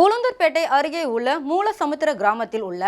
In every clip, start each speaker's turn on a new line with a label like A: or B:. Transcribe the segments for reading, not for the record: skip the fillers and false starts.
A: உளுந்தூர்பேட்டை அருகே உள்ள மூலசமுத்திர கிராமத்தில் உள்ள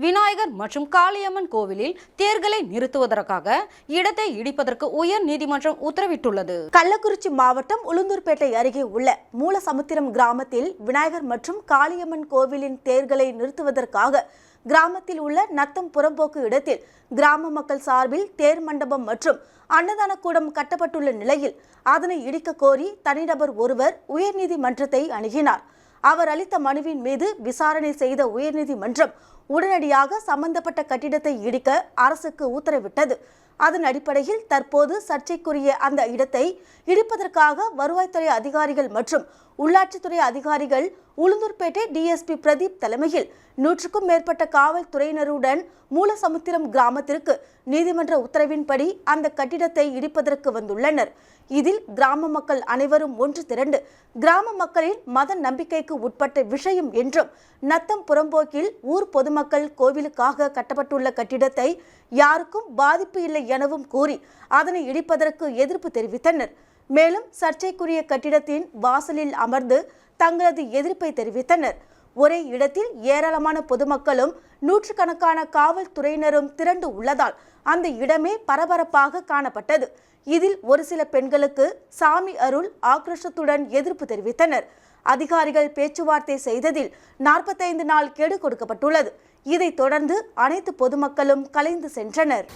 A: விநாயகர் மற்றும் காளியம்மன் கோவிலில் தேர்களை நிறுத்துவதற்காக இடத்தை இடிப்பதற்கு உயர் நீதிமன்றம் உத்தரவிட்டுள்ளது.
B: கள்ளக்குறிச்சி மாவட்டம் உளுந்தூர்பேட்டை அருகே உள்ள மூலசமுத்திரம் கிராமத்தில் விநாயகர் மற்றும் காளியம்மன் கோவிலின் தேர்களை நிறுத்துவதற்காக கிராமத்தில் உள்ள நத்தம் புறம்போக்கு இடத்தில் கிராம மக்கள் சார்பில் தேர் மண்டபம் மற்றும் அன்னதான கூடம் கட்டப்பட்டுள்ள நிலையில் அதனை இடிக்க கோரி தனிநபர் ஒருவர் உயர்நீதிமன்றத்தை அணுகினார். அவர் அளித்த மனுவின் மீது விசாரணை செய்த உயர்நீதிமன்றம் உடனடியாக சம்பந்தப்பட்ட கட்டிடத்தை இடிக்க அரசுக்கு உத்தரவிட்டது. அதன் அடிப்படையில் தற்போது சர்ச்சைக்குரிய அந்த இடத்தை இடிப்பதற்காக வருவாய்த்துறை அதிகாரிகள் மற்றும் உள்ளாட்சித்துறை அதிகாரிகள் உளுந்தூர்பேட்டை டிஎஸ்பி பிரதீப் தலைமையில் 100க்கும் மேற்பட்ட காவல்துறையினருடன் மூலசமுத்திரம் கிராமத்திற்கு நீதிமன்ற உத்தரவின்படி அந்த கட்டிடத்தை இடிப்பதற்கு வந்துள்ளனர். இதில் கிராம மக்கள் அனைவரும் ஒன்று திரண்டு கிராம மக்களின் மத நம்பிக்கைக்கு உட்பட்ட விஷயம் என்றும் நத்தம் புறம்போக்கில் ஊர் பொதுமக்கள் கோவிலுக்காக கட்டப்பட்டுள்ள கட்டிடத்தை யாருக்கும் பாதிப்பு இல்லை எனவும் கூறி அதனை இடிப்பதற்கு எதிர்ப்பு தெரிவித்தனர். மேலும் சர்ச்சைக்குரிய கட்டிடத்தின் வாசலில் அமர்ந்து தங்களது எதிர்ப்பை தெரிவித்தனர். ஒரே இடத்தில் ஏராளமான பொதுமக்களும் நூற்றுக்கணக்கான காவல்துறையினரும் திரண்டு உள்ளதால் அந்த இடமே பரபரப்பாக காணப்பட்டது. இதில் ஒரு சில பெண்களுக்கு சாமி அருள் ஆக்ரோஷத்துடன் எதிர்ப்பு தெரிவித்தனர். அதிகாரிகள் பேச்சுவார்த்தை செய்ததில் 45 நாள் கெடு கொடுக்கப்பட்டுள்ளது. இதைத் தொடர்ந்து அனைத்து பொதுமக்களும் கலைந்து சென்றனர்.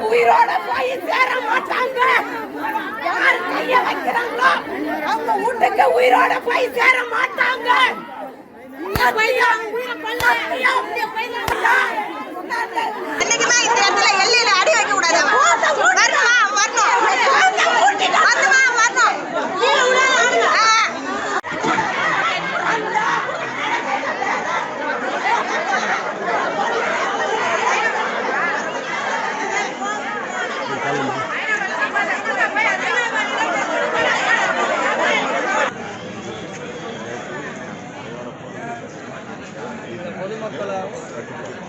C: உயிரோட போய் சேர மாட்டாங்க. யார் கைய வைக்கிறாங்களோ அவங்க வீட்டுக்கு உயிரோட போய் சேர மாட்டாங்க.
D: என்னைக்குமே இந்த இடத்துல எல்லையில அடி வைக்க கூடாது.
E: பொதுமக்களை